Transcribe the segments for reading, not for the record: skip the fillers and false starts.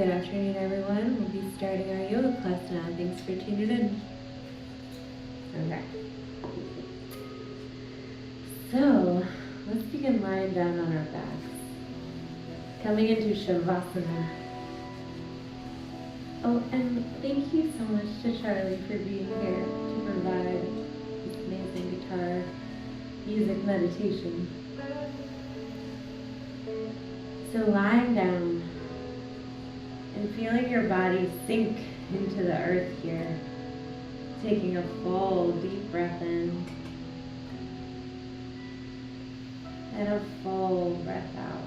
Good afternoon, everyone. We'll be starting our yoga class now. Thanks for tuning in. Okay. So, let's begin lying down on our backs. Coming into Shavasana. Oh, and thank you so much to Charlie for being here to provide this amazing guitar music meditation. So lying down and feeling your body sink into the earth here. Taking a full deep breath in and a full breath out.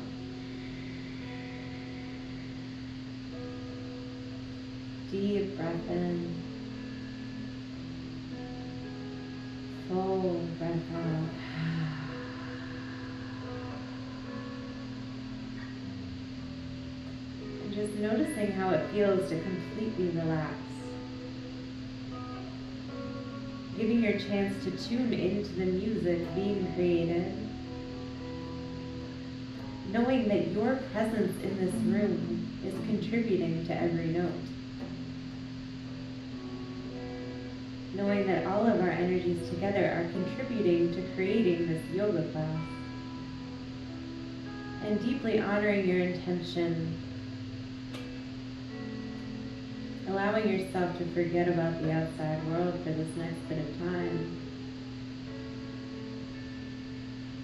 Deep breath in, full breath out. And just noticing how it feels to completely relax. Giving your chance to tune into the music being created. Knowing that your presence in this room is contributing to every note. Knowing that all of our energies together are contributing to creating this yoga class. And deeply honoring your intention. Allowing yourself to forget about the outside world for this next bit of time.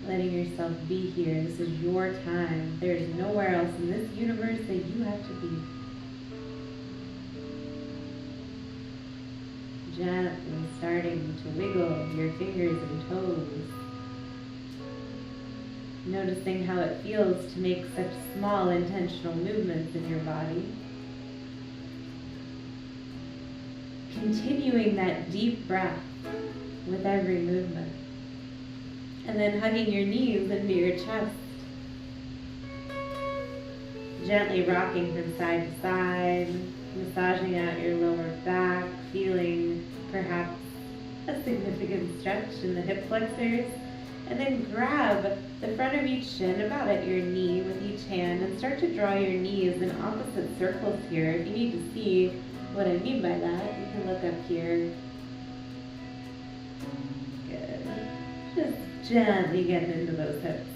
Letting yourself be here. This is your time. There is nowhere else in this universe that you have to be. Gently starting to wiggle your fingers and toes. Noticing how it feels to make such small intentional movements in your body. Continuing that deep breath with every movement. And then hugging your knees into your chest. Gently rocking from side to side, massaging out your lower back, feeling perhaps a significant stretch in the hip flexors. And then grab the front of each shin about at your knee with each hand and start to draw your knees in opposite circles here. If you need to see what I mean by that, you can look up here. Good. Just gently getting into those hips.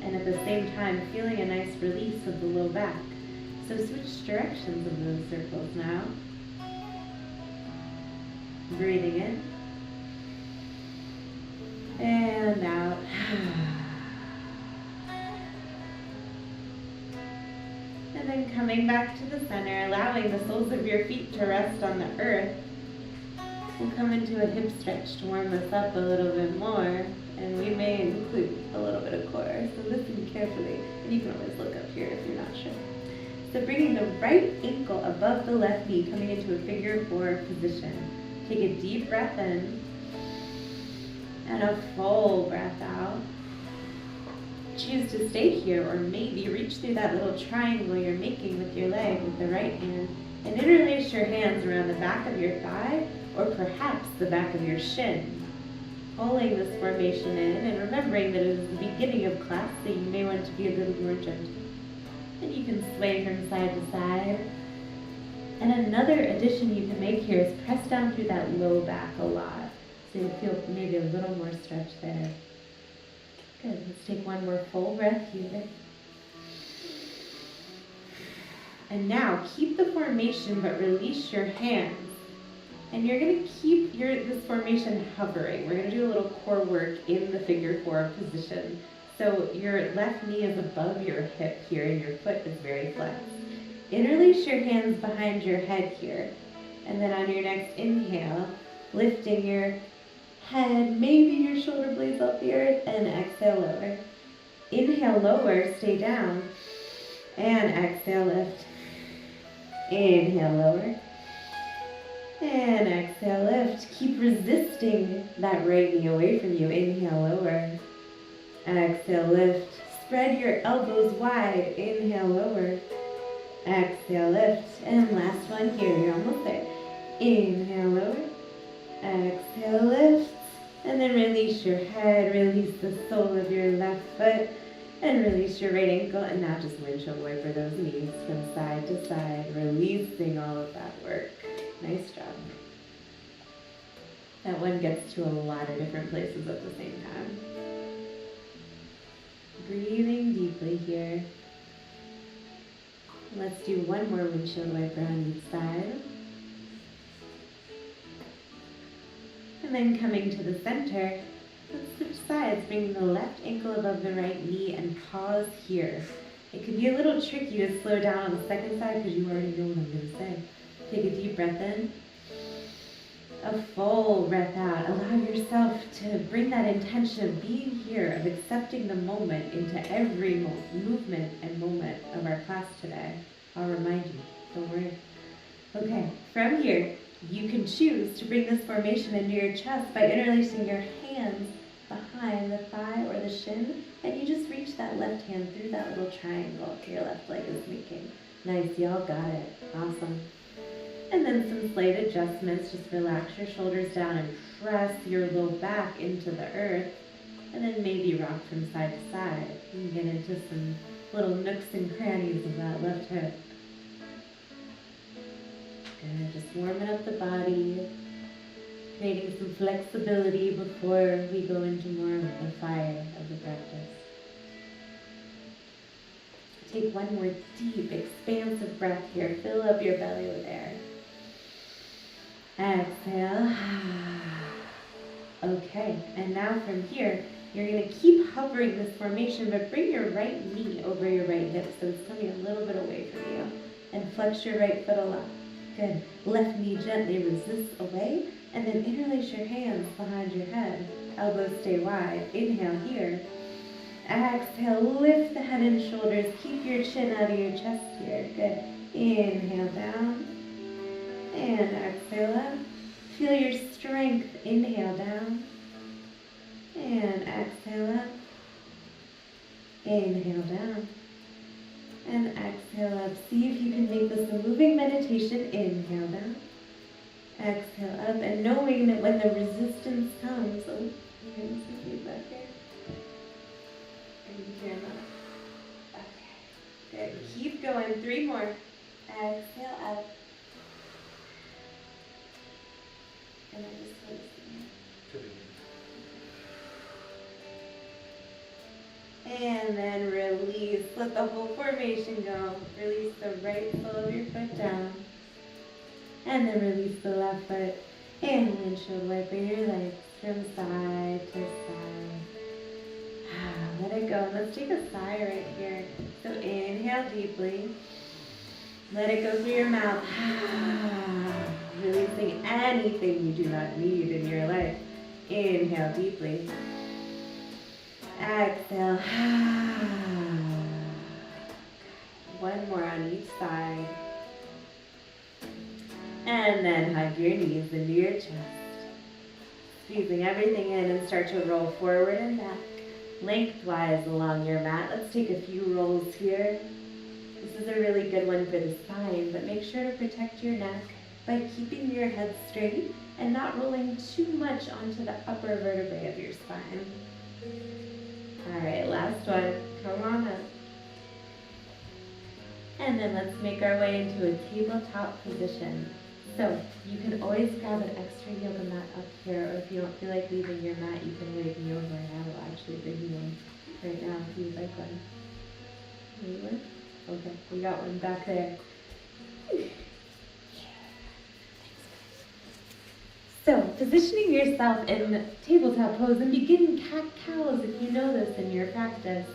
And at the same time, feeling a nice release of the low back. So switch directions of those circles now. Breathing in. And out. And then coming back to the center, allowing the soles of your feet to rest on the earth. We'll come into a hip stretch to warm us up a little bit more. And we may include a little bit of core, so listen carefully. And you can always look up here if you're not sure. So bringing the right ankle above the left knee, coming into a figure 4 position. Take a deep breath in. And a full breath out. Choose to stay here or maybe reach through that little triangle you're making with your leg with the right hand and interlace your hands around the back of your thigh or perhaps the back of your shin. Pulling this formation in and remembering that it is the beginning of class, so you may want to be a little more gentle. And you can sway from side to side. And another addition you can make here is press down through that low back a lot. So you'll feel maybe a little more stretch there. Good. Let's take one more full breath here. And now keep the formation but release your hands. And you're going to keep this formation hovering. We're going to do a little core work in the figure 4 position. So your left knee is above your hip here and your foot is very flexed. Interlace your hands behind your head here. And then on your next inhale, lifting your head, maybe your shoulder blades off the earth, and exhale lower. Inhale lower, stay down, and exhale lift. Inhale lower, and exhale lift. Keep resisting that right knee away from you. Inhale lower, exhale lift. Spread your elbows wide. Inhale lower, exhale lift. And last one here, you're almost there. Inhale lower, exhale lift. And then release your head, release the sole of your left foot, And release your right ankle, and now just windshield wiper those knees from side to side, releasing all of that work. Nice job. That one gets to a lot of different places at the same time. Breathing deeply here. Let's do one more windshield wiper on each side. And then coming to the center, let's switch sides, bringing the left ankle above the right knee and pause here. It could be a little tricky to slow down on the second side because you already know what I'm going to say. Take a deep breath in. A full breath out. Allow yourself to bring that intention of being here, of accepting the moment into every movement and moment of our class today. I'll remind you, don't worry. Okay, from here, you can choose to bring this formation into your chest by interlacing your hands behind the thigh or the shin, and you just reach that left hand through that little triangle your left leg is making. Nice, y'all got it. Awesome. And then some slight adjustments. Just relax your shoulders down and press your low back into the earth. And then maybe rock from side to side. You can get into some little nooks and crannies of that left hip. Good, just warming up the body. Creating some flexibility before we go into more of the fire of the practice. Take one more deep, expansive breath here. Fill up your belly with air. Exhale. Okay, and now from here, you're going to keep hovering this formation, but bring your right knee over your right hip so it's coming a little bit away from you. And flex your right foot a lot. Good. Left knee gently resists away, and then interlace your hands behind your head. Elbows stay wide. Inhale here. Exhale, lift the head and shoulders. Keep your chin out of your chest here. Good. Inhale down. And exhale up. Feel your strength. Inhale down. And exhale up. Inhale down. And exhale up. See if you can make this a moving meditation. Inhale down. Exhale up. And knowing that when the resistance comes, oh, you're getting some feedback here. Are you hearing that? Okay. Good. Keep going. 3 more. Exhale up. And then just release. And then release. Let the whole formation go. Release the right sole of your foot down. And then release the left foot. And windshield wiper your legs from side to side. Let it go. Let's take a sigh right here. So inhale deeply. Let it go through your mouth. Releasing anything you do not need in your life. Inhale deeply. Exhale. One more on each side. And then hug your knees into your chest. Squeezing everything in and start to roll forward and back. Lengthwise along your mat. Let's take a few rolls here. This is a really good one for the spine, but make sure to protect your neck by keeping your head straight and not rolling too much onto the upper vertebrae of your spine. All right, last one. Come on up. And then let's make our way into a tabletop position. So you can always grab an extra yoga mat up here, or if you don't feel like leaving your mat, you can wave me over and I will actually bring you one right now if you'd like one. Need one? Okay, we got one back there. So, positioning yourself in tabletop pose and begin cat-cows if you know this in your practice.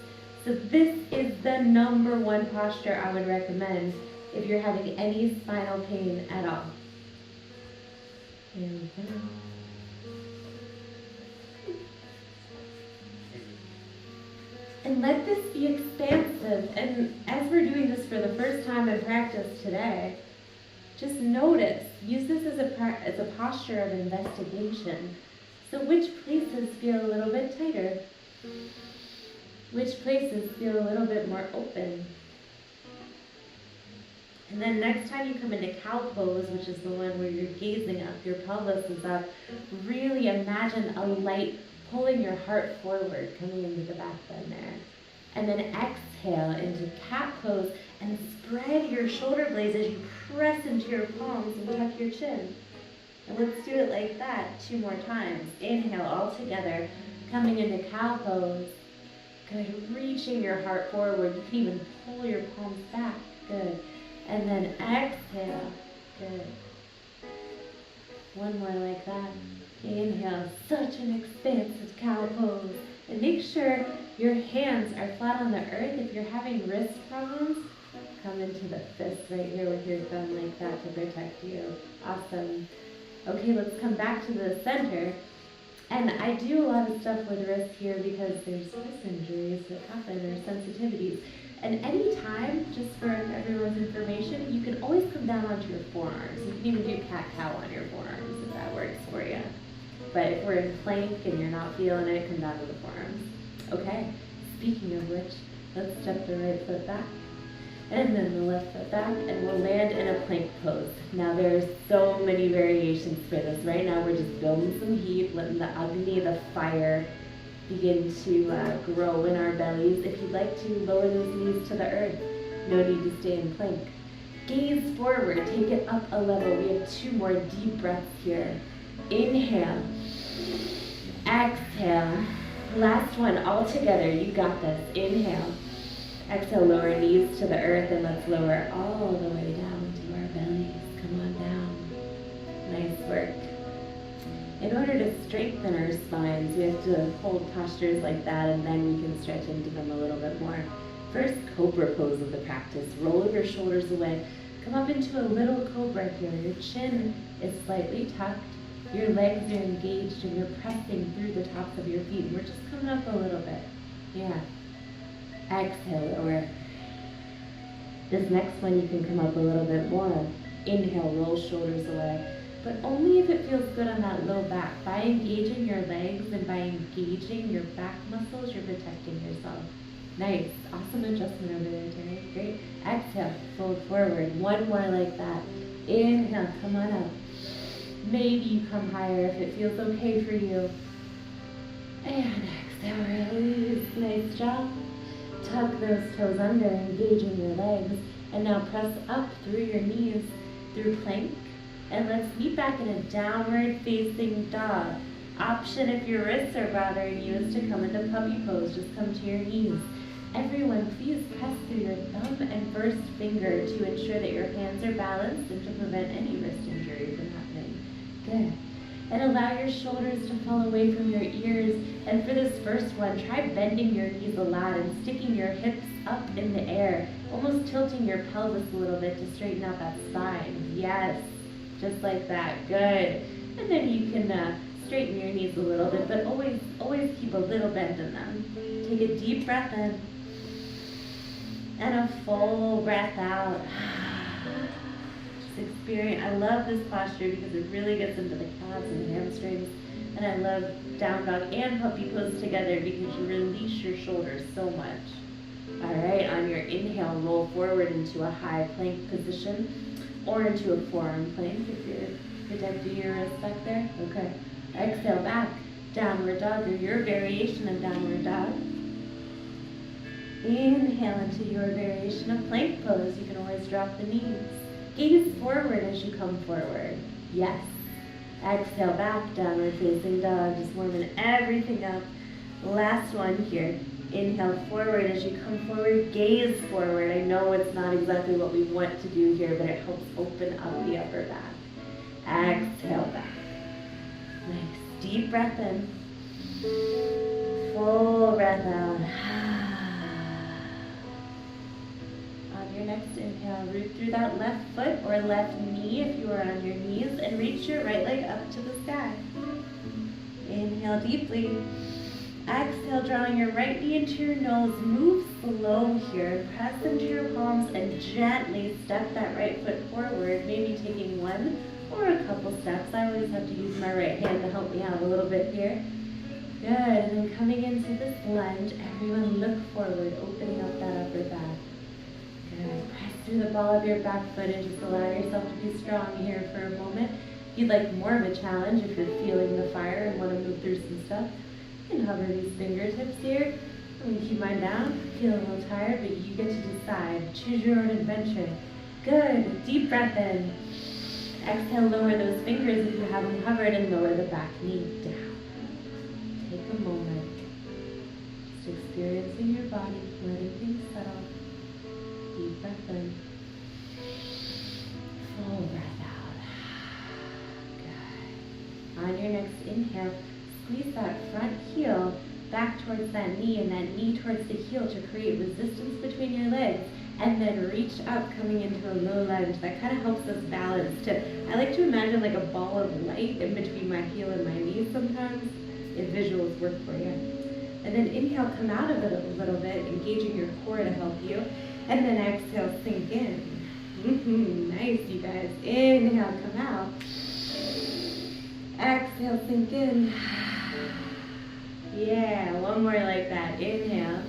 So this is the #1 posture I would recommend if you're having any spinal pain at all. Here we go. And let this be expansive. And as we're doing this for the first time in practice today, just notice, use this as a posture of investigation. So which places feel a little bit tighter? Which places feel a little bit more open? And then next time you come into cow pose, which is the one where you're gazing up, your pelvis is up, really imagine a light pulling your heart forward, coming into the back bend there. And then exhale into cat pose and spread your shoulder blades as you press into your palms and tuck your chin. And let's do it like that 2 more times. Inhale all together, coming into cow pose. Good, reaching your heart forward. You can even pull your palms back. Good. And then exhale. Good. 1 more like that. Inhale, such an expansive cow pose. And make sure your hands are flat on the earth. If you're having wrist problems, come into the fist right here with your thumb like that to protect you. Awesome. Okay, let's come back to the center. And I do a lot of stuff with wrist here because there's wrist injuries that happen or sensitivities. And anytime, just for everyone's information, you can always come down onto your forearms. You can even do cat-cow on your forearms if that works for you. But if we're in plank and you're not feeling it, come down to the forearms. Okay, speaking of which, let's step the right foot back and then the left foot back, and we'll land in a plank pose. Now there's so many variations for this. Right now we're just building some heat, letting the agni, the fire, begin to grow in our bellies. If you'd like to lower those knees to the earth, no need to stay in plank. Gaze forward, take it up a level. We have 2 more deep breaths here. Inhale, exhale. Last one, all together, you got this. Inhale, exhale, lower knees to the earth, and let's lower all the way down to our bellies. Come on down. Nice work. In order to strengthen our spines, we have to hold postures like that, and then we can stretch into them a little bit more. First, cobra pose of the practice. Roll your shoulders away. Come up into a little cobra here. Your chin is slightly tucked. Your legs are engaged, and you're pressing through the tops of your feet. And we're just coming up a little bit. Yeah. Exhale, lower. This next one, you can come up a little bit more. Inhale, roll shoulders away. But only if it feels good on that low back. By engaging your legs and by engaging your back muscles, you're protecting yourself. Nice. Awesome adjustment over there, Terry. Great. Exhale, fold forward. 1 more like that. Inhale, come on up. Maybe you come higher if it feels okay for you. And exhale, release. Nice job. Tuck those toes under, engaging your legs. And now press up through your knees, through plank. And let's meet back in a downward facing dog. Option if your wrists are bothering you is to come into puppy pose. Just come to your knees. Everyone, please press through your thumb and first finger to ensure that your hands are balanced and to prevent any wrist injury from happening. Good. And allow your shoulders to fall away from your ears. And for this first one, try bending your knees a lot and sticking your hips up in the air, almost tilting your pelvis a little bit to straighten out that spine. Yes. Just like that. Good. And then you can straighten your knees a little bit, but always keep a little bend in them. Take a deep breath in and a full breath out. Just experience. I love this posture because it really gets into the calves and hamstrings. And I love down dog and puppy pose together because you release your shoulders so much. All right, on your inhale, roll forward into a high plank position. Or into a forearm plank if you're protecting your wrist back there. Okay. Exhale back, downward dog, or your variation of downward dog. Inhale into your variation of plank pose. You can always drop the knees. Gaze forward as you come forward. Yes. Exhale back, downward facing dog. Just warming everything up. Last one here. Inhale forward as you come forward, gaze forward. I know it's not exactly what we want to do here, but it helps open up the upper back. Exhale back. Nice. Deep breath in. Full breath out. On your next inhale, root through that left foot or left knee if you are on your knees, and reach your right leg up to the sky. Inhale deeply. Exhale, drawing your right knee into your nose. Move slow here. Press into your palms and gently step that right foot forward, maybe taking 1 or a couple steps. I always have to use my right hand to help me out a little bit here. Good. And then coming into this lunge, everyone look forward, opening up that upper back. Good. Press through the ball of your back foot and just allow yourself to be strong here for a moment. If you'd like more of a challenge, if you're feeling the fire and want to move through some stuff, you can hover these fingertips here I'm gonna keep mine down. Feel a little tired, but you get to decide. Choose your own adventure. Good. Deep breath in. Exhale, lower those fingers if you have them covered, and lower the back knee down. Take a moment. Just experiencing your body, letting things settle. Deep breath in. Full breath out. Good. On your next inhale, squeeze that front heel back towards that knee and that knee towards the heel to create resistance between your legs. And then reach up, coming into a low lunge. That kind of helps us balance too. I like to imagine like a ball of light in between my heel and my knee sometimes, if visuals work for you. And then inhale, come out of it a little bit, engaging your core to help you. And then exhale, sink in. Nice, you guys. Inhale, come out. Exhale, sink in. Yeah, one more like that. Inhale.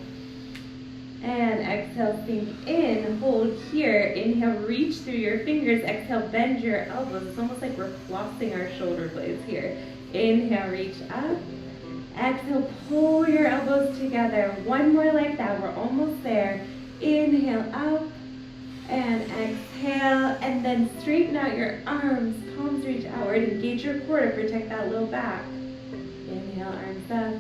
And exhale, sink in, hold here. Inhale, reach through your fingers. Exhale, bend your elbows. It's almost like we're flossing our shoulder blades here. Inhale, reach up. Exhale, pull your elbows together. One more like that, we're almost there. Inhale, up. And exhale, and then straighten out your arms. Palms reach outward. Engage your core to protect that low back. Inhale, arms up.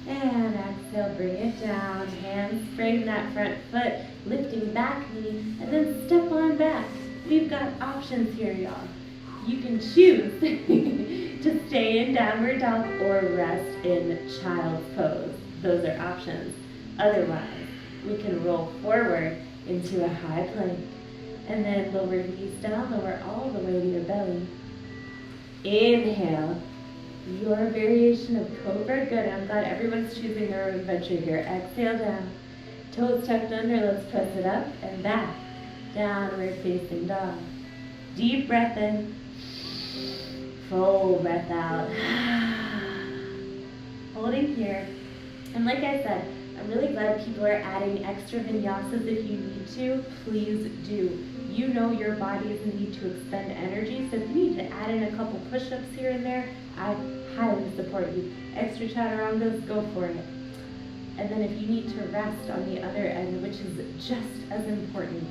And exhale, bring it down. Hands frame that front foot, lifting back knee, and then step on back. We've got options here, y'all. You can choose to stay in downward dog or rest in child's pose. Those are options. Otherwise, we can roll forward into a high plank, and then lower knees down, lower all the way to your belly. Inhale. Your variation of cobra. Good. I'm glad everyone's choosing their own adventure here. Exhale down. Toes tucked under. Let's press it up and back. Downward facing dog. Deep breath in. Full breath out. Holding here. And like I said, I'm really glad people are adding extra vinyasas if you need to. Please do. You know your bodies need to expend energy, so if you need to add in a couple push-ups here and there, I highly support you. Extra chaturangas, go for it. And then if you need to rest on the other end, which is just as important,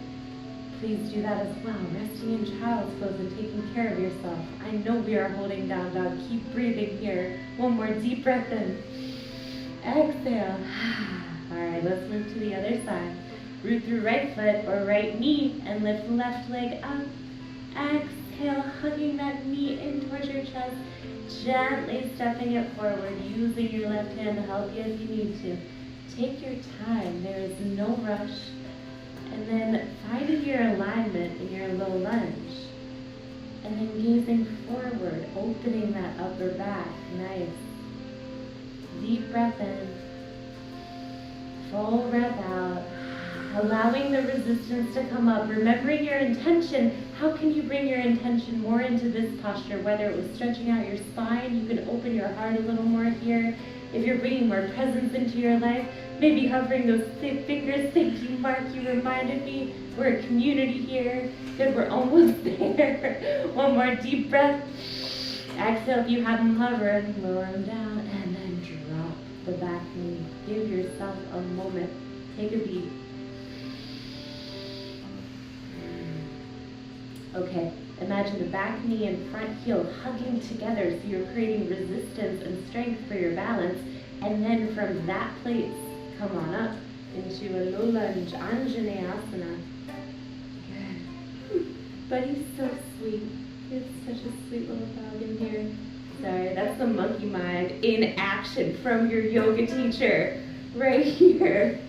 please do that as well. Resting in child's pose and taking care of yourself. I know we are holding down dog. Keep breathing here. One more deep breath in. Exhale. All right, let's move to the other side. Root through right foot or right knee and lift left leg up. Exhale, hugging that knee in towards your chest. Gently stepping it forward, using your left hand to help you if you need to. Take your time, there is no rush. And then finding your alignment in your low lunge. And then gazing forward, opening that upper back. Nice. Deep breath in. Full breath out. Allowing the resistance to come up. Remembering your intention. How can you bring your intention more into this posture? Whether it was stretching out your spine, you can open your heart a little more here. If you're bringing more presence into your life, maybe hovering those thick fingers. Thank you, Mark. You reminded me. We're a community here. Good, we're almost there. One more deep breath. Exhale if you have them hovering. Lower them down and then drop the back knee. Give yourself a moment. Take a beat. Okay, imagine the back knee and front heel hugging together so you're creating resistance and strength for your balance. And then from that place, come on up into a low lunge, Anjaneyasana. Good. Buddy's so sweet. It's such a sweet little dog in here. Sorry, that's the monkey mind in action from your yoga teacher right here.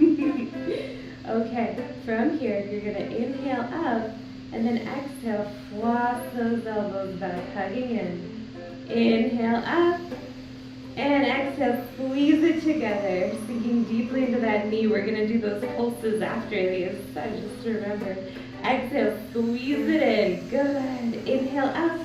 Okay, from here, you're gonna inhale up. And then exhale, floss those elbows back, hugging in. Inhale up. And exhale, squeeze it together. Sinking deeply into that knee. We're going to do those pulses after these. I just remembered. Exhale, squeeze it in. Good. Inhale up.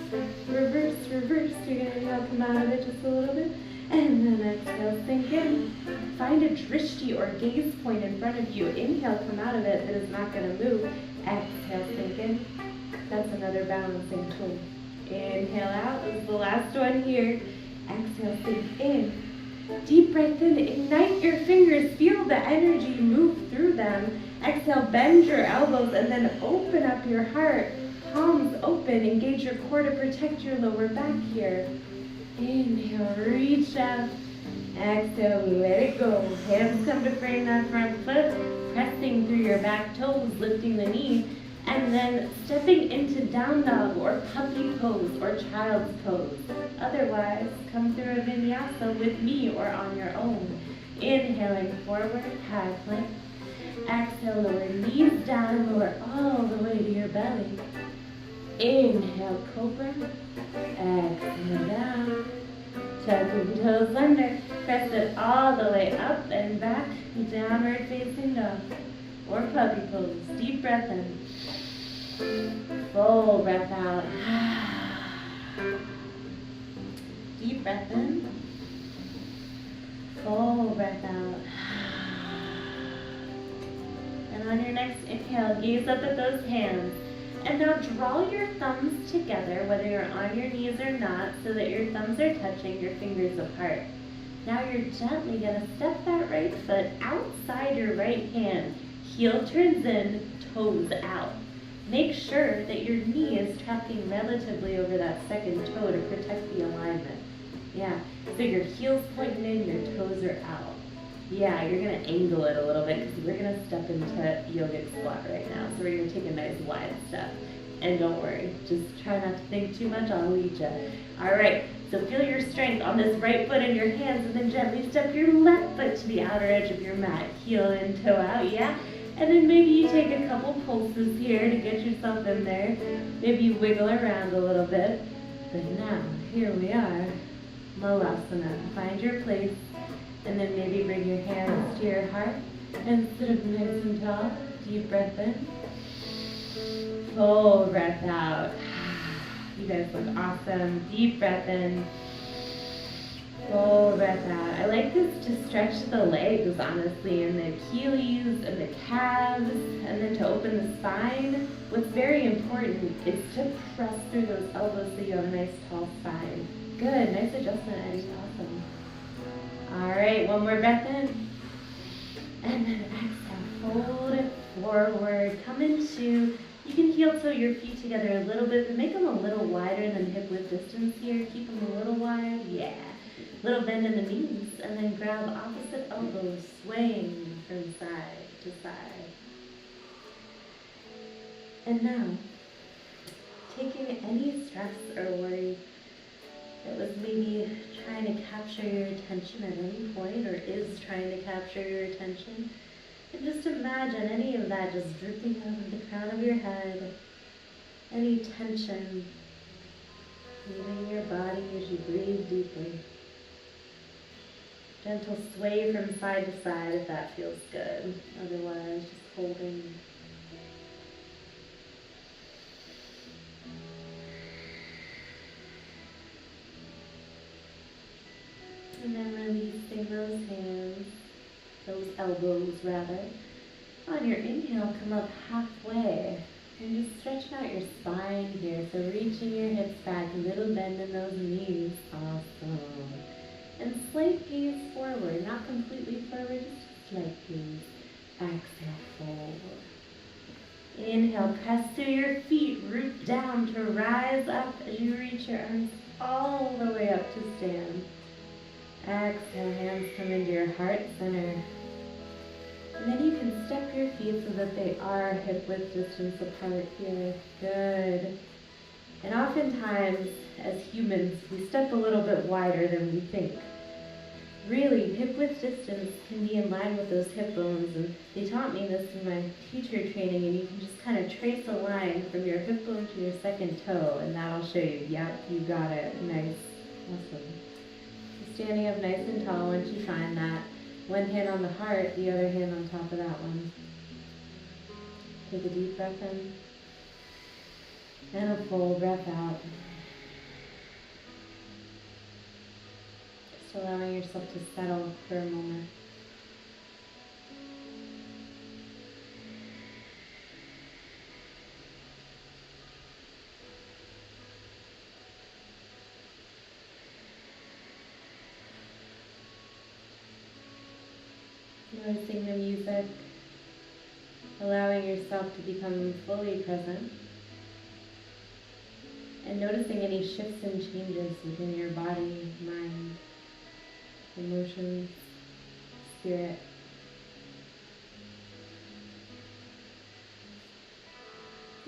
Reverse, reverse. You're going to inhale, come out of it just a little bit. And then exhale, sink in. Find a drishti or gaze point in front of you. Inhale, come out of it. That is not going to move. Exhale, sink in. That's another balancing tool. Inhale out. This is the last one here. Exhale, sink in. Deep breath in, ignite your fingers, feel the energy move through them. Exhale, bend your elbows and then open up your heart. Palms open, engage your core to protect your lower back here. Inhale, reach up. Exhale, let it go. Hands come to frame that front foot, pressing through your back toes, lifting the knee, and then stepping into down dog or puppy pose or child's pose. Otherwise, come through a vinyasa with me or on your own. Inhaling forward, half plank. Exhale, lower knees down, lower all the way to your belly. Inhale, cobra. Exhale, down. Tucking toes under. Press it all the way up and back. Downward facing dog. Or puppy pose. Deep breath in. Full breath out. Deep breath in. Full breath out. And on your next inhale, gaze up at those hands. And now draw your thumbs together, whether you're on your knees or not, so that your thumbs are touching your fingers apart. Now you're gently going to step that right foot outside your right hand. Heel turns in, toes out. Make sure that your knee is tracking relatively over that second toe to protect the alignment. Yeah, so your heel's pointing in, your toes are out. Yeah, you're going to angle it a little bit because we're going to step into yogic squat right now. So we're going to take a nice wide step. And don't worry, just try not to think too much, I'll lead you. All right, so feel your strength on this right foot in your hands and then gently step your left foot to the outer edge of your mat. Heel in, toe out, yeah? And then maybe you take a couple pulses here to get yourself in there. Maybe you wiggle around a little bit. But now, here we are, Malasana. Find your place. And then maybe bring your hands to your heart and sit up nice and tall. Deep breath in. Full breath out. You guys look awesome. Deep breath in. Full breath out. I like this to stretch the legs, honestly, and the Achilles and the calves, and then to open the spine. What's very important is to press through those elbows so you have a nice tall spine. Good. Nice adjustment, Eddie. Awesome. All right, one more breath in. And then exhale, fold it forward. Come into, you can heel toe your feet together a little bit, but make them a little wider than hip width distance here. Keep them a little wide, yeah. Little bend in the knees, and then grab opposite elbows, swaying from side to side. And now, taking any stress or worry that was maybe trying to capture your attention at any point or is trying to capture your attention. And just imagine any of that just dripping out of the crown of your head, any tension leaving your body as you breathe deeply. Gentle sway from side to side if that feels good. Otherwise, just holding. And then releasing those hands, those elbows rather. On your inhale, come up halfway and just stretching out your spine here. So reaching your hips back, a little bend in those knees. Awesome. And slight gaze forward, not completely forward, just a slight gaze. Exhale, forward. Inhale, press through your feet, root down to rise up as you reach your arms all the way up to stand. Exhale, hands come into your heart center. And then you can step your feet so that they are hip width distance apart here. Good. And oftentimes, as humans, we step a little bit wider than we think. Really, hip width distance can be in line with those hip bones, and they taught me this in my teacher training, and you can just kind of trace a line from your hip bone to your second toe, and that'll show you, yep, you got it. Nice. Awesome. Standing up nice and tall once you find that. One hand on the heart, the other hand on top of that one. Take a deep breath in. And a full breath out. Just allowing yourself to settle for a moment. Noticing the music, allowing yourself to become fully present, and noticing any shifts and changes within your body, mind, emotions, spirit.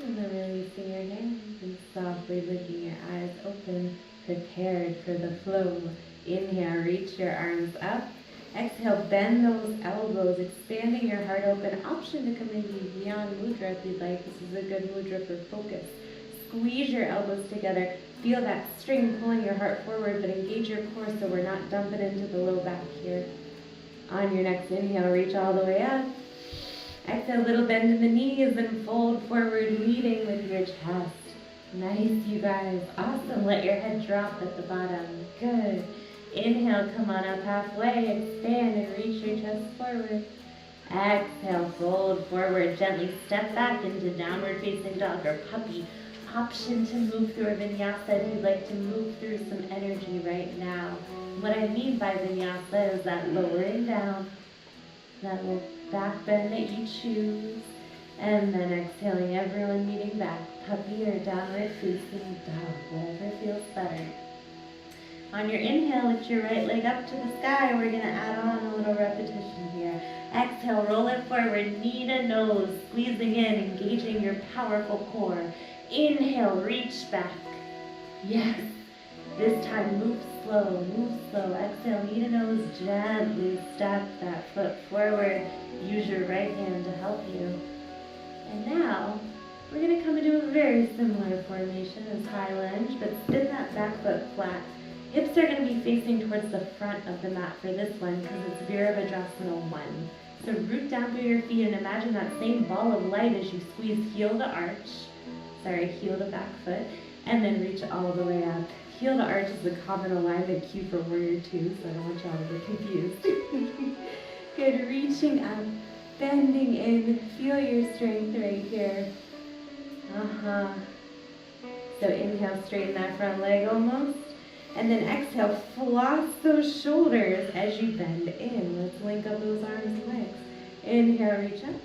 And then releasing your hands and softly blinking your eyes open, prepared for the flow. Inhale, reach your arms up. Exhale, bend those elbows, expanding your heart open. Option to come into Beyond Mudra if you'd like. This is a good mudra for focus. Squeeze your elbows together. Feel that string pulling your heart forward, but engage your core so we're not dumping into the low back here. On your next inhale, reach all the way up. Exhale, little bend in the knees and fold forward, leading with your chest. Nice, you guys. Awesome. Let your head drop at the bottom. Good. Inhale, come on up halfway, expand and reach your chest forward. Exhale, fold forward, gently step back into downward facing dog or puppy. Option to move through a vinyasa if you'd like to move through some energy right now. What I mean by vinyasa is that lowering down, that little back bend that you choose, and then exhaling, everyone meeting back, puppy or downward facing dog, whatever feels better. On your inhale, lift your right leg up to the sky. We're going to add on a little repetition here. Exhale, roll it forward, knee to nose, squeezing in, engaging your powerful core. Inhale, reach back. Yes. This time, move slow, move slow. Exhale, knee to nose, gently step that foot forward. Use your right hand to help you. And now, we're going to come into a very similar formation as high lunge, but spin that back foot flat. Hips are going to be facing towards the front of the mat for this one because it's Virabhadrasana 1. So root down through your feet and imagine that same ball of light as you squeeze heel to back foot, and then reach all the way up. Heel to arch is the common alignment cue for Warrior 2, so I don't want y'all to get confused. Good, reaching up, bending in, feel your strength right here. So inhale, straighten that front leg almost. And then exhale, floss those shoulders as you bend in. Let's link up those arms and legs. Inhale, reach up.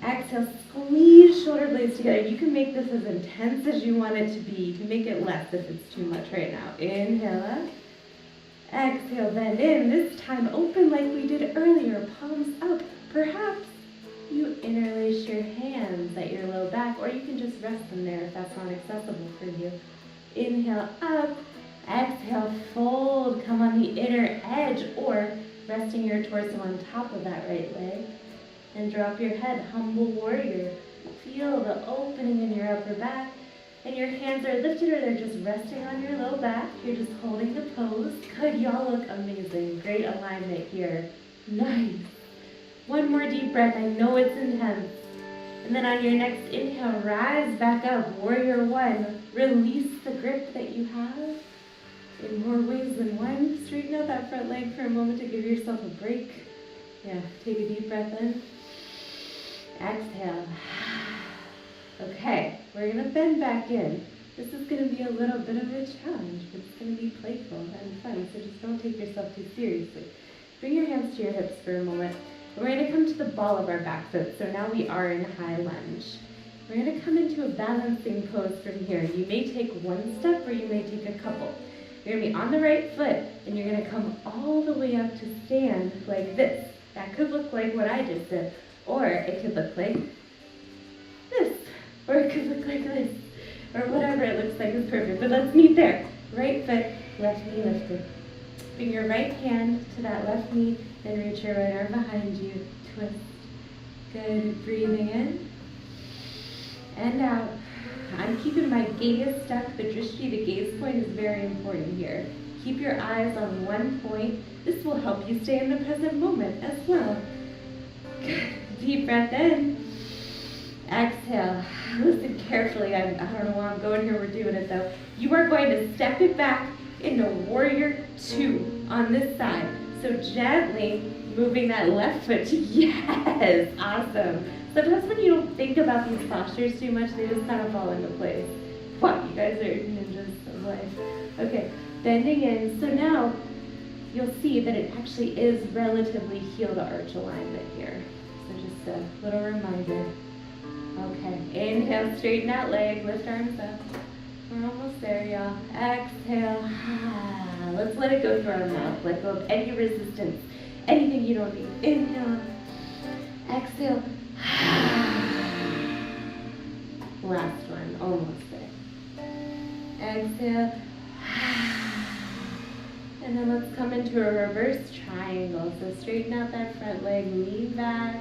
Exhale, squeeze shoulder blades together. You can make this as intense as you want it to be. You can make it less if it's too much right now. Inhale up. Exhale, bend in. This time open like we did earlier, palms up. Perhaps you interlace your hands at your low back, or you can just rest them there if that's not accessible for you. Inhale up, exhale, fold, come on the inner edge, or resting your torso on top of that right leg. And drop your head, humble warrior. Feel the opening in your upper back, and your hands are lifted or they're just resting on your low back. You're just holding the pose. Good, y'all look amazing. Great alignment here. Nice. One more deep breath, I know it's intense. And then on your next inhale, rise back up, Warrior 1. Release the grip that you have in more ways than one. Straighten out that front leg for a moment to give yourself a break. Yeah, take a deep breath in. Exhale. Okay, we're going to bend back in. This is going to be a little bit of a challenge, but it's going to be playful and fun, so just don't take yourself too seriously. Bring your hands to your hips for a moment. We're going to come to the ball of our back foot, so now we are in high lunge. We're going to come into a balancing pose from here. You may take one step or you may take a couple. You're going to be on the right foot, and you're going to come all the way up to stand like this. That could look like what I just did, or it could look like this, or it could look like this, or whatever it looks like is perfect. But let's meet there. Right foot, left knee lifted. Bring your right hand to that left knee, then reach your right arm behind you. Twist. Good. Breathing in and out. I'm keeping my gaze stuck. The drishti, the gaze point, is very important here. Keep your eyes on one point. This will help you stay in the present moment as well. Good. Deep breath in. Exhale. Listen carefully. I don't know where I'm going here. We're doing it though. You are going to step it back into Warrior 2 on this side. So gently moving that left foot to, yes, awesome. Sometimes when you don't think about these postures too much, they just kind of fall into place. Wow, you guys are ninjas of life. Okay, bending in. So now you'll see that it actually is relatively heel to arch alignment here. So just a little reminder. Okay, inhale, straighten that leg, lift arms up. We're almost there, y'all. Exhale. Let's let it go through our mouth. Let go of any resistance, anything you don't need. Inhale. Exhale. Last one, almost there. Exhale. And then let's come into a reverse triangle. So straighten out that front leg, lean back.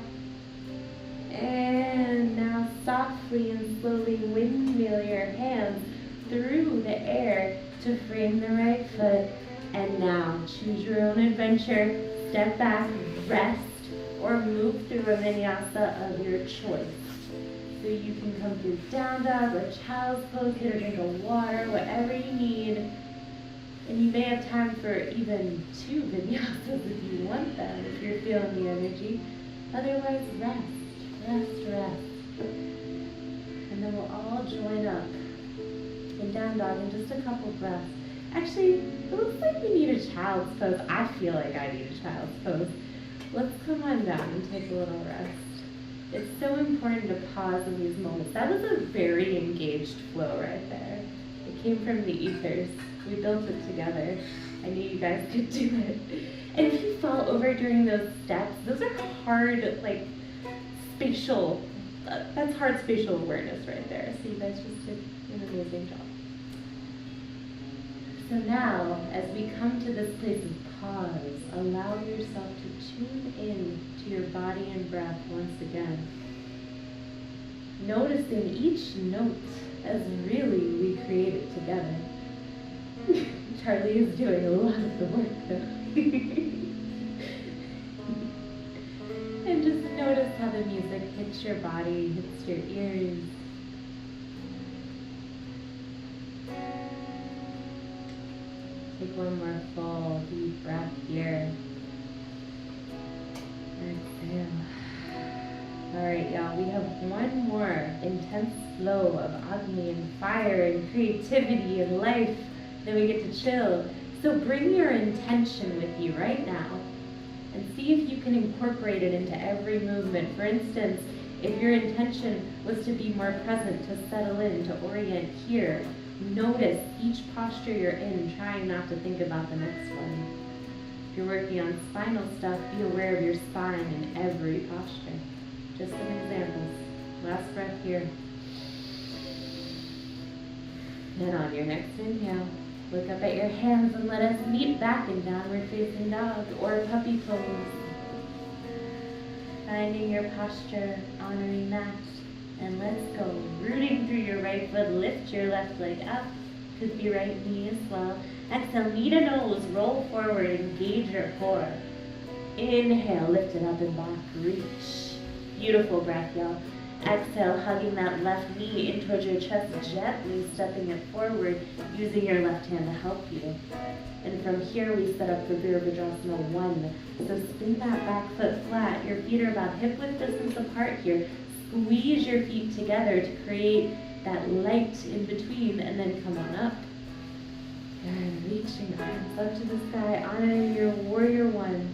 And now softly and slowly windmill your hands through the air to frame the right foot. And now choose your own adventure. Step back, rest, or move through a vinyasa of your choice. So you can come through down dog or child's pose, get a drink of water, whatever you need. And you may have time for even 2 vinyasas if you want them, if you're feeling the energy. Otherwise, rest, rest, rest. And then we'll all join up in down dog in just a couple breaths. Actually, it looks like we need a child's pose. I feel like I need a child's pose. Let's come on down and take a little rest. It's so important to pause in these moments. That was a very engaged flow right there. It came from the ethers. We built it together. I knew you guys could do it. And if you fall over during those steps, those are hard, like, spatial, that's hard spatial awareness right there. So you guys just did an amazing job. So now, as we come to this place of pause, allow yourself to tune in to your body and breath once again. Noticing each note as really we create it together. Charlie is doing a lot of the work though. And just notice how the music hits your body, hits your ears. Take one more full deep breath here. Exhale. All right, y'all, we have one more intense flow of Agni and fire and creativity and life. Then we get to chill. So bring your intention with you right now and see if you can incorporate it into every movement. For instance, if your intention was to be more present, to settle in, to orient here, notice each posture you're in, trying not to think about the next one. If you're working on spinal stuff, be aware of your spine in every posture. Just some examples. Last breath here. And on your next inhale, look up at your hands and let us meet back in downward facing dog or puppy pose. Finding your posture, honoring that. And let's go. Rooting through your right foot, lift your left leg up. Could be right knee as well. Exhale, knee to nose, roll forward, engage your core. Inhale, lift it up and back, reach. Beautiful breath, y'all. Exhale, hugging that left knee in towards your chest, gently stepping it forward, using your left hand to help you. And from here, we set up for Virabhadrasana 1. So spin that back foot flat. Your feet are about hip width distance apart here. Squeeze your feet together to create that light in between, and then come on up. And reaching arms up to the sky, honoring your warrior 1.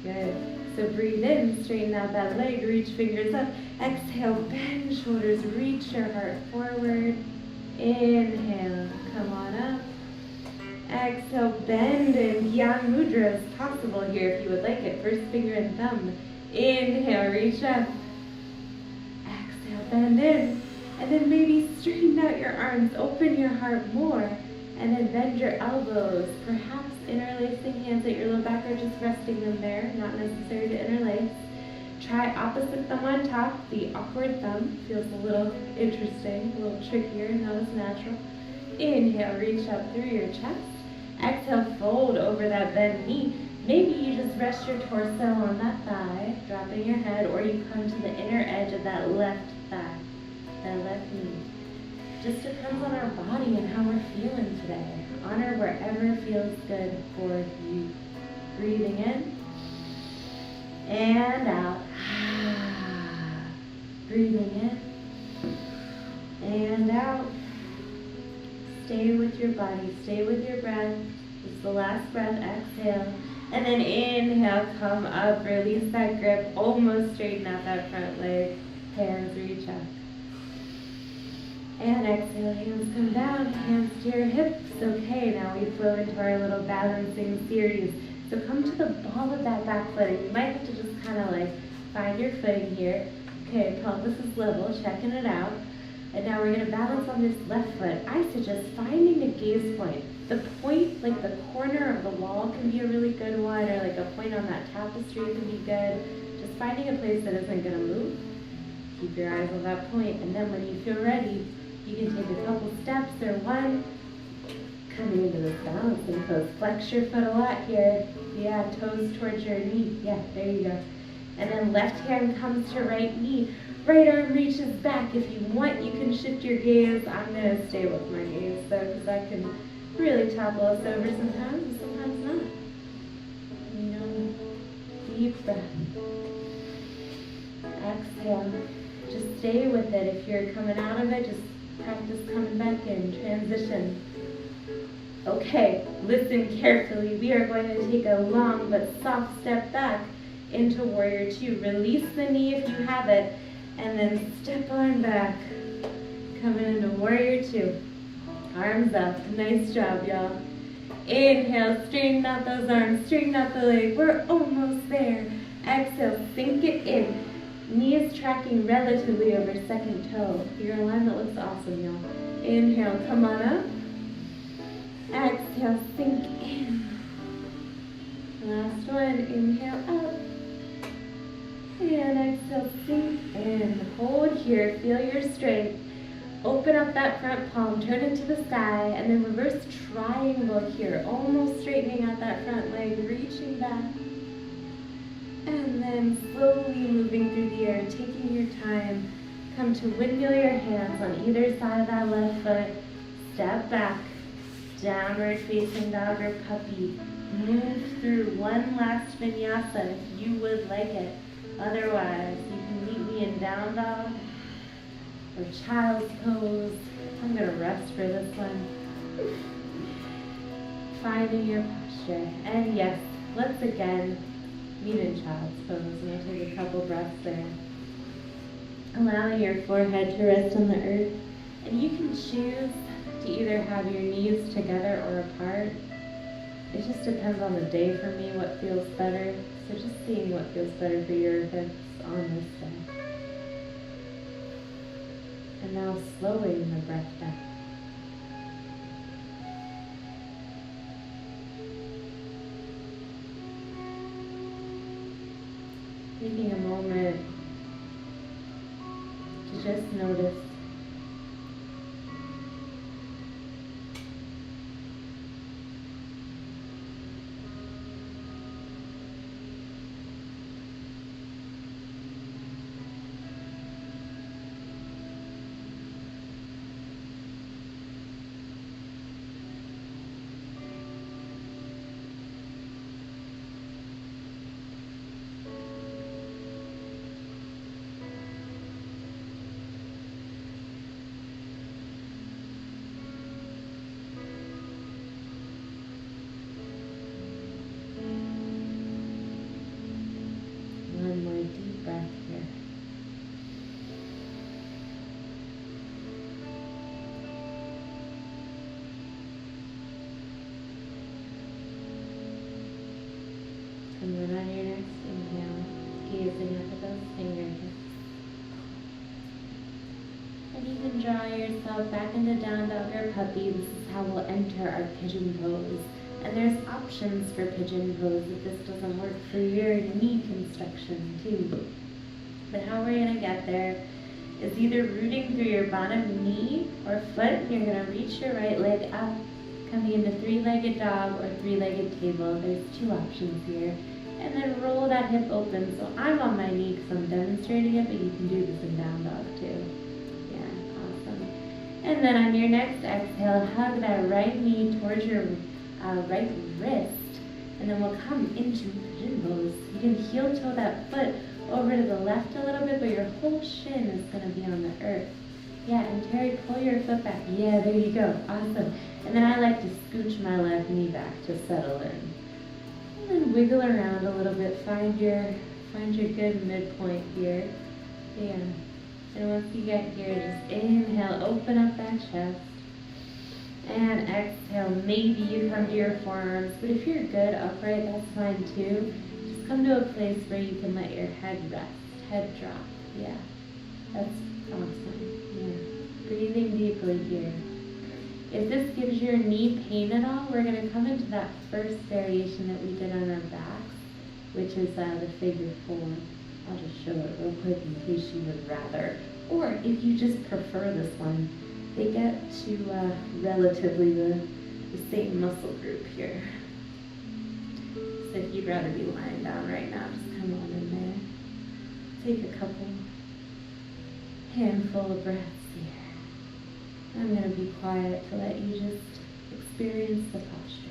Good. So breathe in, straighten out that leg, reach fingers up. Exhale, bend shoulders, reach your heart forward. Inhale, come on up. Exhale, bend in Dhyan Mudra is possible here if you would like it. First finger and thumb. Inhale, reach up. Exhale, bend in. And then maybe straighten out your arms, open your heart more. And then bend your elbows, perhaps interlacing hands at your low back or just resting them there, not necessary to interlace. Try opposite thumb on top. The awkward thumb feels a little interesting, a little trickier, not as natural. Inhale, reach up through your chest. Exhale, fold over that bent knee. Maybe you just rest your torso on that thigh, dropping your head, or you come to the inner edge of that left thigh, that left knee. Just depends on our body and how we're feeling today. Honor wherever feels good for you. Breathing in and out. Breathing in and out. Stay with your body. Stay with your breath. This is the last breath. Exhale. And then inhale, come up, release that grip, almost straighten out that front leg. Hands reach up. And exhale, hands come down, hands to your hips. Okay, now we flow into our little balancing series. So come to the ball of that back foot, and you might have to just kind of like find your footing here. Okay, pelvis is level, checking it out. And now we're going to balance on this left foot. I suggest finding the gaze point. The point, like the corner of the wall can be a really good one, or like a point on that tapestry can be good. Just finding a place that isn't going to move. Keep your eyes on that point, and then when you feel ready, you can take a couple steps or one. Coming into this balancing pose. Flex your foot a lot here. Yeah, toes towards your knee. Yeah, there you go. And then left hand comes to right knee. Right arm reaches back. If you want, you can shift your gaze. I'm going to stay with my gaze though, because that can really topple us over sometimes, and sometimes not. You know, deep breath. Exhale. Just stay with it. If you're coming out of it, just practice coming back in. Transition. Okay, listen carefully. We are going to take a long but soft step back into warrior two. Release the knee if you have it, and then step on back. Coming into warrior two. Arms up. Nice job, y'all. Inhale, straighten out those arms, straighten out the leg. We're almost there. Exhale, sink it in. Knees tracking relatively over second toe. Your alignment looks awesome, y'all. Inhale, come on up. Exhale, sink in. Last one, inhale up. And exhale, sink in. Hold here, feel your strength. Open up that front palm, turn it to the sky, and then reverse triangle here. Almost straightening out that front leg, reaching back. And then slowly moving through the air, taking your time. Come to windmill your hands on either side of that left foot. Step back. Downward facing dog or puppy. Move through one last vinyasa if you would like it. Otherwise, you can meet me in down dog or child's pose. I'm going to rest for this one. Finding your posture. And yes, let's again meet in child's pose. I'm going to take a couple breaths there. Allowing your forehead to rest on the earth. And you can choose to either have your knees together or apart. It just depends on the day for me, what feels better. So just seeing what feels better for your hips on this day. And now slowing the breath down. Taking a moment to just notice one more deep breath here. And then on your next inhale, gazing up at those fingertips. And you can draw yourself back into down dog or puppy. This is how we'll enter our pigeon pose. And there's options for pigeon pose if this doesn't work for your knee construction too. But how we're going to get there is either rooting through your bottom knee or foot. You're going to reach your right leg up, coming into three-legged dog or three-legged table. There's two options here. And then roll that hip open. So I'm on my knee because I'm demonstrating it, but you can do this in down dog too. Yeah, awesome. And then on your next exhale, hug that right knee towards your right wrist, and then we'll come into pigeon pose. You can heel toe that foot over to the left a little bit, but your whole shin is going to be on the earth. Yeah, and Terry, pull your foot back. Yeah, there you go. Awesome. And then I like to scooch my left knee back to settle in. And then wiggle around a little bit. Find your good midpoint here. Yeah. And once you get here, just inhale, open up that chest. And exhale, maybe you come to your forearms, but if you're good upright, that's fine too. Just come to a place where you can let your head rest, head drop. Yeah, that's awesome. Yeah, breathing deeply here. If this gives your knee pain at all, we're going to come into that first variation that we did on our backs, which is the figure 4. I'll just show it real quick in case you would rather. Or if you just prefer this one, they get to relatively the same muscle group here. So if you'd rather be lying down right now, just come on in there. Take a couple handful of breaths here. I'm going to be quiet to let you just experience the posture.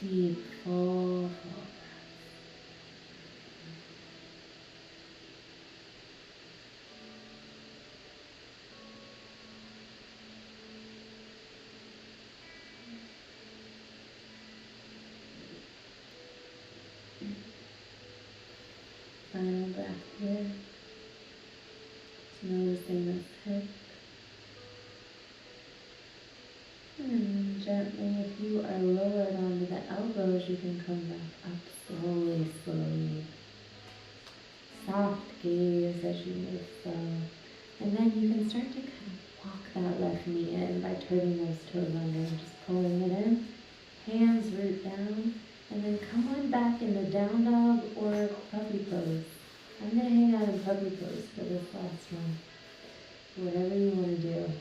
Deep, full breaths. Final breath here. Just noticing this hip. And gently, if you are lowered onto the elbows, you can come back up slowly, slowly. Soft gaze as you move slow. And then you can start to kind of walk that left knee in by turning those toes under and just pulling it in. Hands root down. And then come on back into down dog or puppy pose. I'm going to hang out in puppy pose for this last one. Whatever you want to do.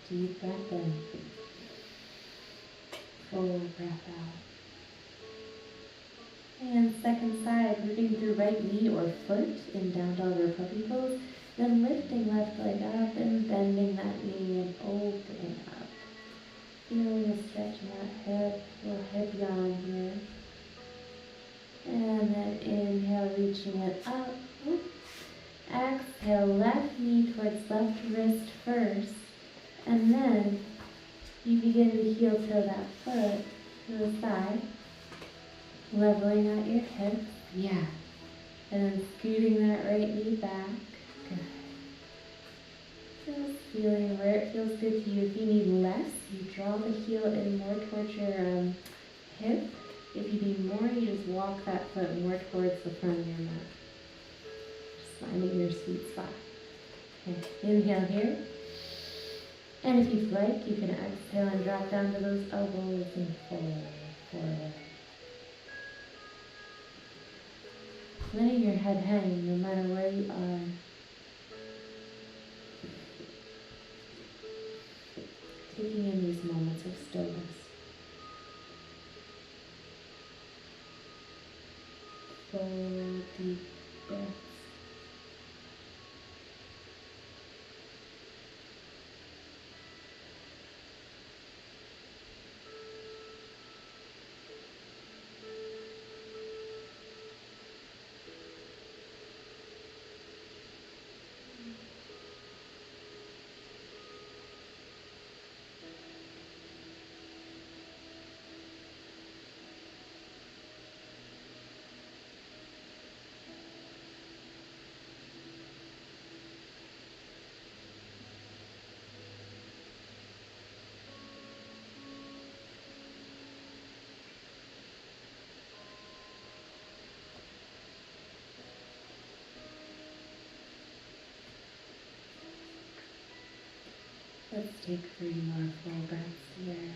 Deep breath in. Full breath out. And second side, rooting through right knee or foot in down dog or puppy pose. Then lifting left leg up and bending that knee and opening up. Feeling a stretch in that hip, little hip yawn here. And then inhale, reaching it up. Exhale, left knee towards left wrist first. And then you begin to heel toe that foot to the side. Leveling out your hips. Yeah. And then scooting that right knee back. Good. Just feeling where it feels good to you. If you need less, you draw the heel in more towards your hip. If you need more, you just walk that foot more towards the front of your mat. Just finding your sweet spot. Okay. Inhale here. And if you'd like, you can exhale and drop down to those elbows and forward. Letting your head hang no matter where you are. Taking in these moments of stillness. Full deep breaths. Let's take 3 more full breaths here.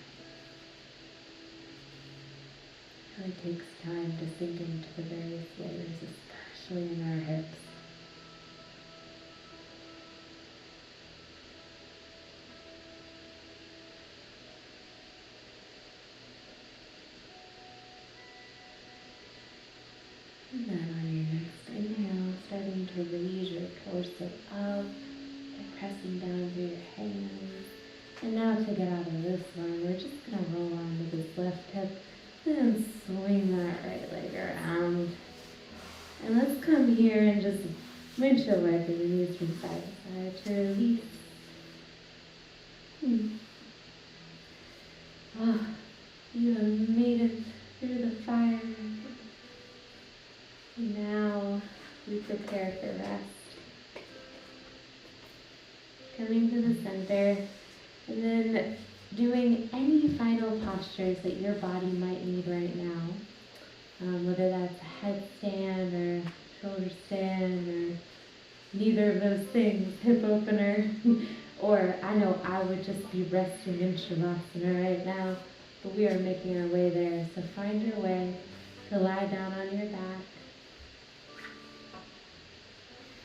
It takes time to sink into the various layers, especially in our hips. And then on your next inhale, starting to raise your torso up and pressing down through your And now to get out of this one, we're just going to roll onto this left hip and swing that right leg around. And let's come here and just windshield wiper the knees from side to side to release. Oh, you have made it through the fire. Now we prepare for rest. Coming to the center, and then doing any final postures that your body might need right now. Whether that's a headstand or shoulder stand or neither of those things, hip opener, or I know I would just be resting in Shavasana right now, but we are making our way there. So find your way to lie down on your back,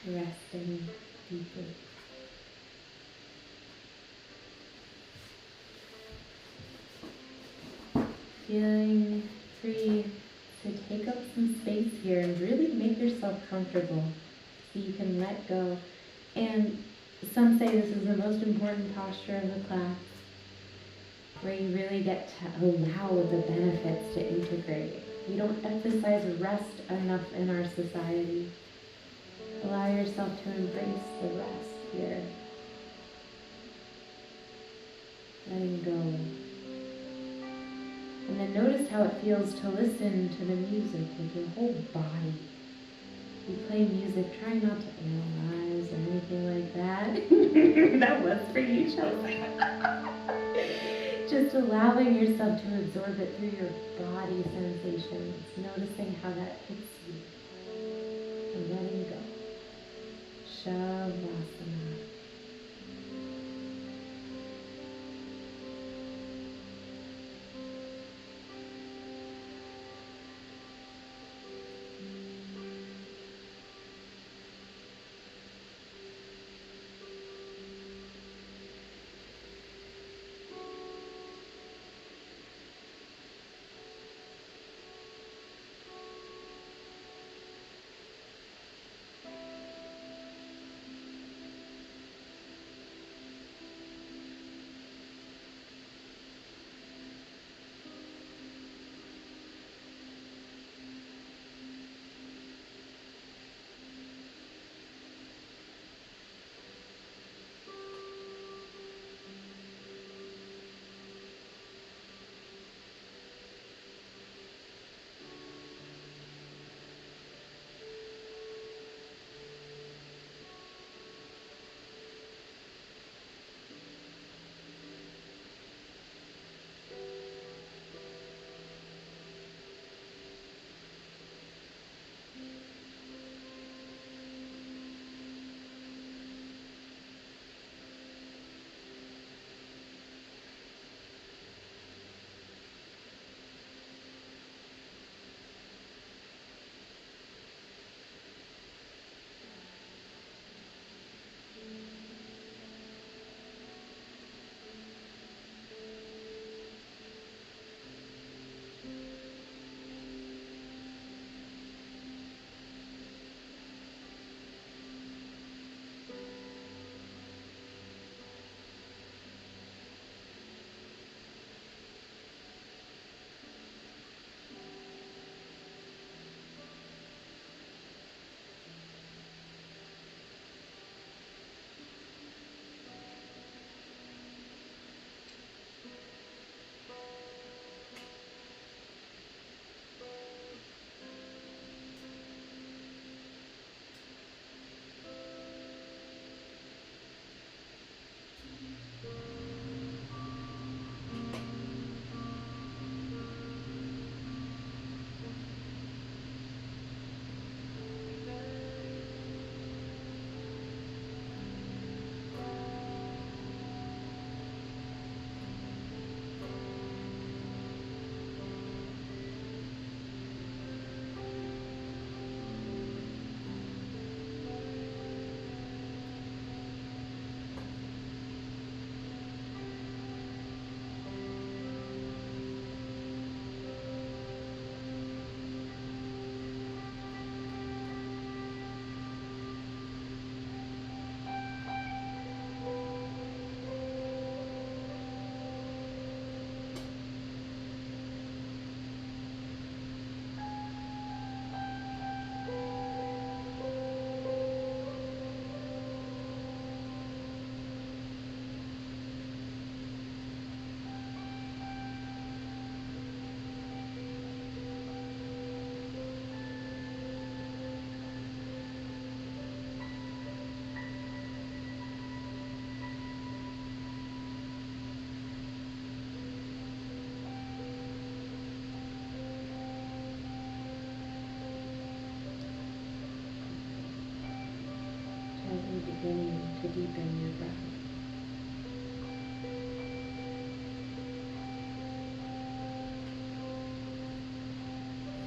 resting deeply. Feeling free to take up some space here and really make yourself comfortable so you can let go. And some say this is the most important posture of the class, where you really get to allow the benefits to integrate. We don't emphasize rest enough in our society. Allow yourself to embrace the rest here. Letting go. And then notice how it feels to listen to the music with your whole body. We play music, try not to analyze or anything like that. That was for you, Chelsea. Just allowing yourself to absorb it through your body sensations, noticing how that hits you, and letting go. Shavasana.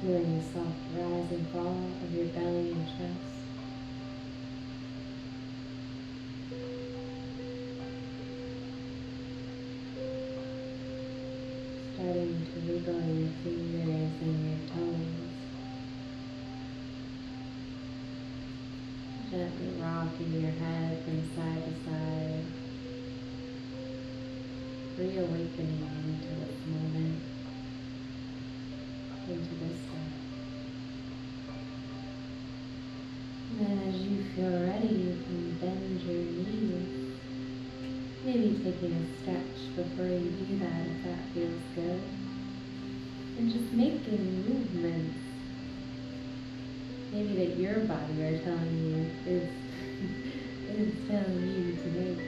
feeling the soft rise and fall of your belly and chest. Starting to wiggle your fingers and your toes. Gently rocking your head from side to side. Reawakening into this moment, into this breath. And then as you feel ready, you can bend your knees. Maybe taking a stretch before you do that if that feels good. And just making movements. Maybe that your body are telling you is telling you to make.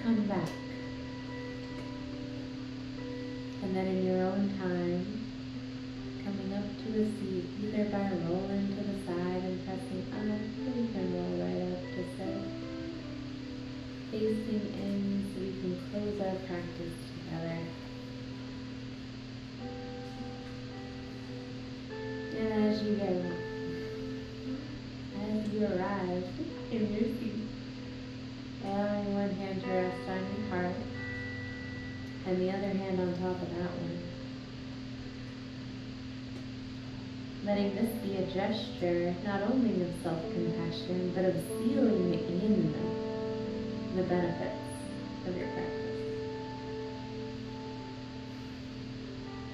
Come back. And then in your own time, coming up to a seat, either by rolling to the side and pressing up, or you can roll right up to sit. Facing in so we can close our practice together. And as you go, as you arrive in your seat, allowing one hand to rest on your heart and the other hand on top of that one. Letting this be a gesture not only of self-compassion, but of sealing in the benefits of your practice.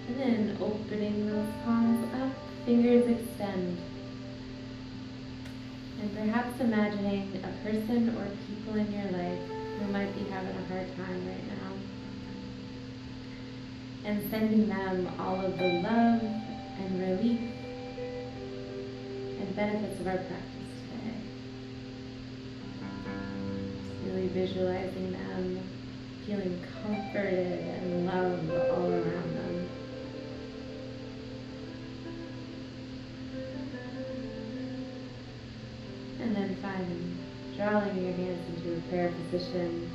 And then opening those palms up, fingers extend. And perhaps imagining a person or people in your life who might be having a hard time right now. And sending them all of the love and relief and benefits of our practice today. Just really visualizing them, feeling comforted and loved all around them. And then finally, drawing your hands into a prayer position.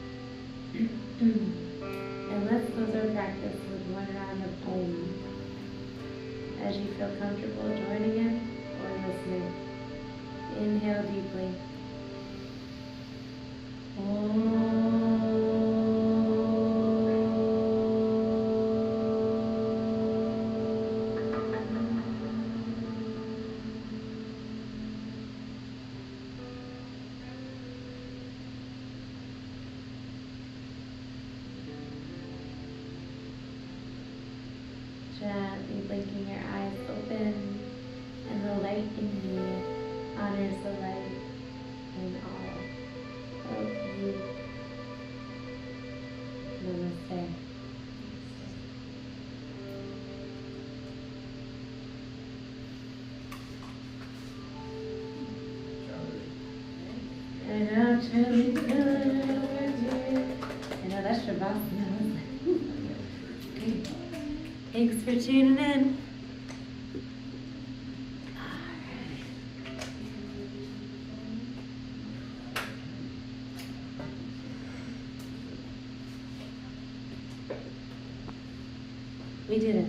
And let's close our practice with one round of Om. As you feel comfortable joining in or listening, inhale deeply. Om. Gently blinking your eyes open, and the light in you honors the light in all of you. Namaste. I know, Charlie, I know that's Shavasana. Okay. Thanks for tuning in. We did it.